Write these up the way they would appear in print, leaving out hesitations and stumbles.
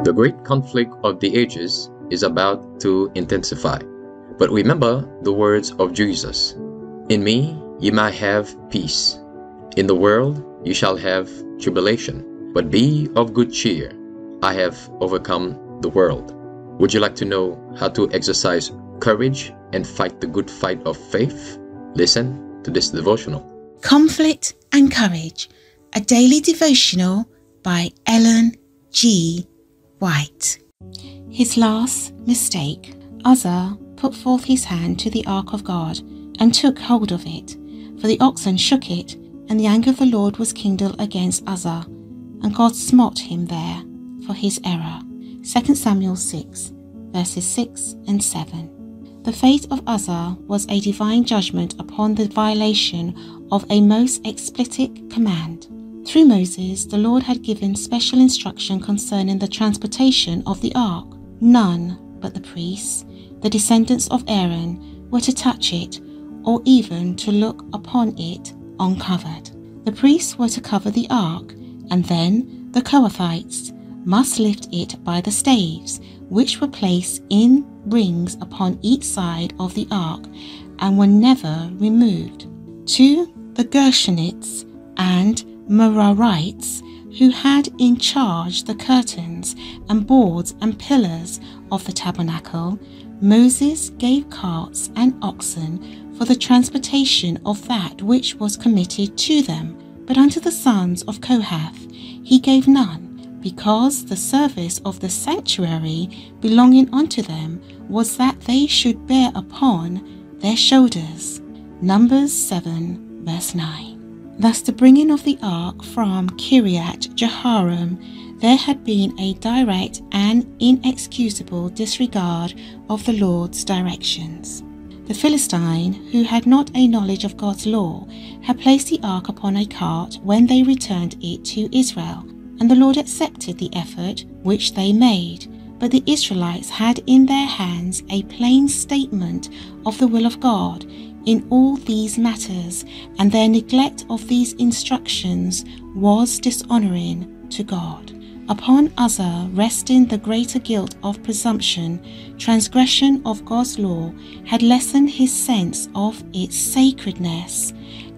The great conflict of the ages is about to intensify. But remember the words of Jesus. In me ye might have peace. In the world you shall have tribulation. But be of good cheer. I have overcome the world. Would you like to know how to exercise courage and fight the good fight of faith? Listen to this devotional. Conflict and Courage, a daily devotional by Ellen G. White. His last mistake. Uzzah put forth his hand to the ark of God and took hold of it, for the oxen shook it, and the anger of the Lord was kindled against Uzzah, and God smote him there for his error. 2 Samuel 6, verses 6 and 7. The fate of Uzzah was a divine judgment upon the violation of a most explicit command. Through Moses, the Lord had given special instruction concerning the transportation of the ark. None but the priests, the descendants of Aaron, were to touch it or even to look upon it uncovered. The priests were to cover the ark, and then the Kohathites must lift it by the staves, which were placed in rings upon each side of the ark and were never removed. To the Gershonites and Merarites, who had in charge the curtains and boards and pillars of the tabernacle, Moses gave carts and oxen for the transportation of that which was committed to them. But unto the sons of Kohath he gave none, because the service of the sanctuary belonging unto them was that they should bear upon their shoulders. Numbers 7, verse 9. Thus the bringing of the ark from Kiriath Jehoram, there had been a direct and inexcusable disregard of the Lord's directions. The Philistine, who had not a knowledge of God's law, had placed the ark upon a cart when they returned it to Israel, and the Lord accepted the effort which they made. But the Israelites had in their hands a plain statement of the will of God in all these matters, and their neglect of these instructions was dishonoring to God. Upon Uzzah resting the greater guilt of presumption, transgression of God's law had lessened his sense of its sacredness,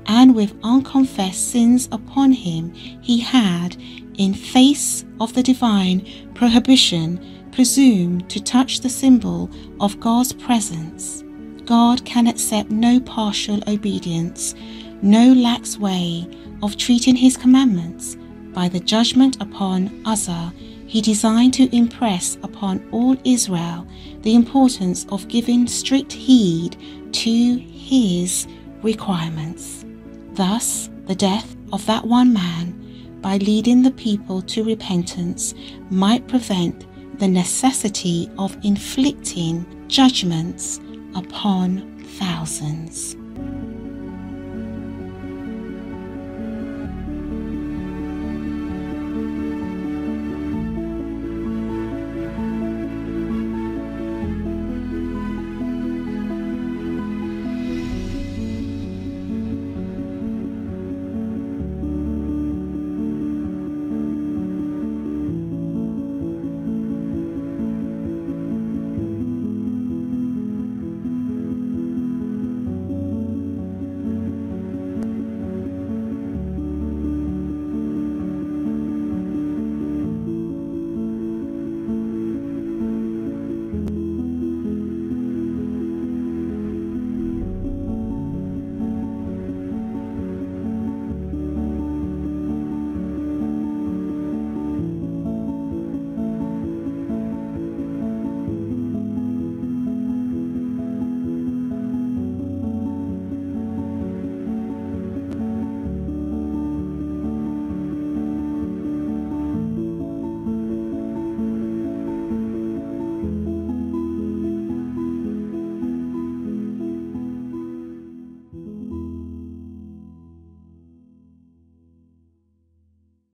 and with unconfessed sins upon him, he had, in face of the divine prohibition, presumed to touch the symbol of God's presence. God can accept no partial obedience, no lax way of treating his commandments. By the judgment upon Uzzah, he designed to impress upon all Israel the importance of giving strict heed to his requirements. Thus, the death of that one man, by leading the people to repentance, might prevent the necessity of inflicting judgments upon thousands.